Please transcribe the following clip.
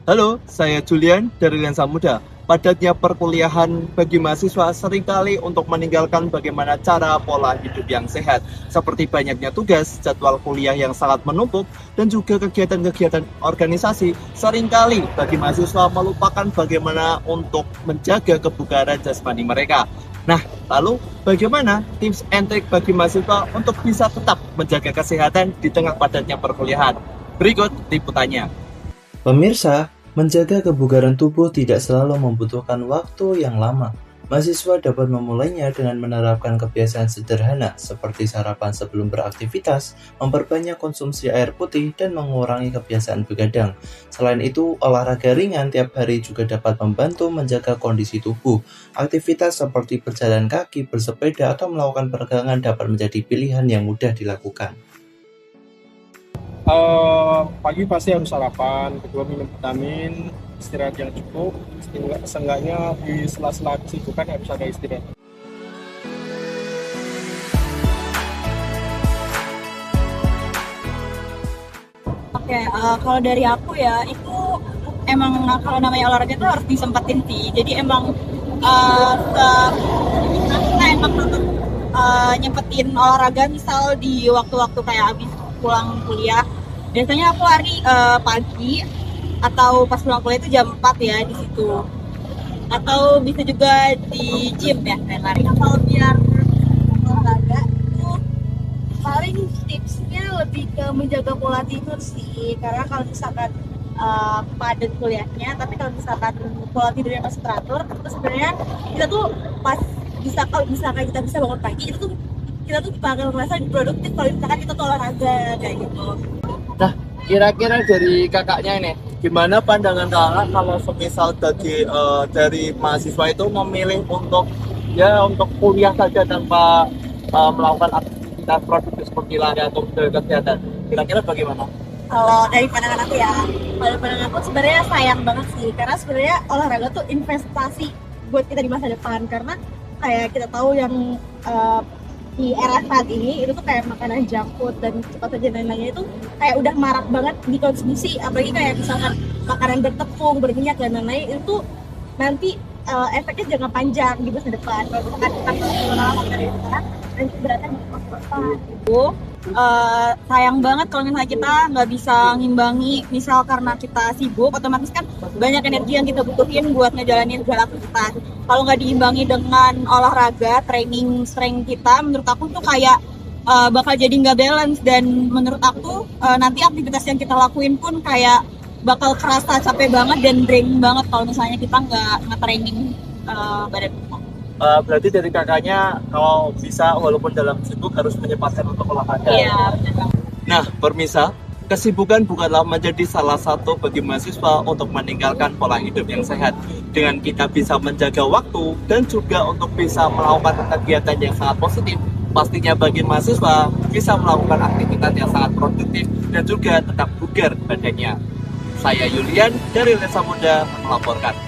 Halo, saya Julian dari Lensa Muda. Padatnya perkuliahan bagi mahasiswa seringkali untuk meninggalkan bagaimana cara pola hidup yang sehat, seperti banyaknya tugas, jadwal kuliah yang sangat menumpuk, dan juga kegiatan-kegiatan organisasi. Seringkali bagi mahasiswa melupakan bagaimana untuk menjaga kebugaran jasmani mereka. Nah, lalu bagaimana tips and trik bagi mahasiswa untuk bisa tetap menjaga kesehatan di tengah padatnya perkuliahan? Berikut liputannya. Pemirsa, menjaga kebugaran tubuh tidak selalu membutuhkan waktu yang lama. Mahasiswa dapat memulainya dengan menerapkan kebiasaan sederhana seperti sarapan sebelum beraktivitas, memperbanyak konsumsi air putih, dan mengurangi kebiasaan begadang. Selain itu, olahraga ringan tiap hari juga dapat membantu menjaga kondisi tubuh. Aktivitas seperti berjalan kaki, bersepeda, atau melakukan peregangan dapat menjadi pilihan yang mudah dilakukan. Pagi pasti harus sarapan, kedua minum vitamin, istirahat yang cukup, seenggaknya di sela-sela kesibukan harus ada istirahat. Oke, kalau dari aku ya, itu emang kalau namanya olahraga itu harus disempetin sih. Jadi emang kita emang harus nyempetin olahraga misal di waktu-waktu kayak abis pulang kuliah. Biasanya aku lari pagi atau pas pulang kuliah itu jam 4 ya di situ. Atau bisa juga di gym ya, kayak lari. Kalau biar olahraga itu paling tipsnya lebih ke menjaga pola tidur sih, karena kalau misalkan padat kuliahnya, tapi kalau misalkan pola tidurnya masih teratur, itu sebenarnya kita tuh pas kalau misalkan kita bisa bangun pagi, itu tuh kita tuh bakal merasa produktif kalau misalkan kita tuh olahraga kayak gitu. Nah, kira-kira dari kakaknya ini, gimana pandangan kakak kalau semisal dari mahasiswa itu memilih untuk kuliah saja tanpa melakukan aktivitas produktif seperti lari atau menjaga kesehatan? Kira-kira bagaimana? Kalau dari pandangan aku ya, pada pandangan aku sebenarnya sayang banget sih, karena sebenarnya olahraga tuh investasi buat kita di masa depan, karena kayak kita tahu yang di era saat ini itu tuh kayak makanan junk food dan cepat saja dan lainnya itu kayak udah marak banget dikonsumsi, apalagi kayak misalkan makanan bertepung, berminyak dan lain-lain, itu nanti efeknya jangka panjang di masa depan. Kalau misalkan kita melakukan dari sekarang, nanti beratnya di masa depan itu sayang banget kalau misalnya kita nggak bisa ngimbangi, misal karena kita sibuk, otomatis kan banyak energi yang kita butuhin buat ngejalanin segala aktivitas. Kalau nggak diimbangi dengan olahraga, training strength kita, menurut aku tuh kayak bakal jadi nggak balance, dan menurut aku nanti aktivitas yang kita lakuin pun kayak bakal kerasa capek banget dan draining banget kalau misalnya kita nggak nge-training badan kita. Berarti dari kakaknya kalau bisa walaupun dalam sibuk harus menyempatkan untuk olahraga. Iya, benar. Nah, permisa, kesibukan bukanlah menjadi salah satu bagi mahasiswa untuk meninggalkan pola hidup yang sehat. Dengan kita bisa menjaga waktu dan juga untuk bisa melakukan kegiatan yang sangat positif, pastinya bagi mahasiswa bisa melakukan aktivitas yang sangat produktif dan juga tetap bugar badannya. Saya Yulian dari Lensa Muda melaporkan.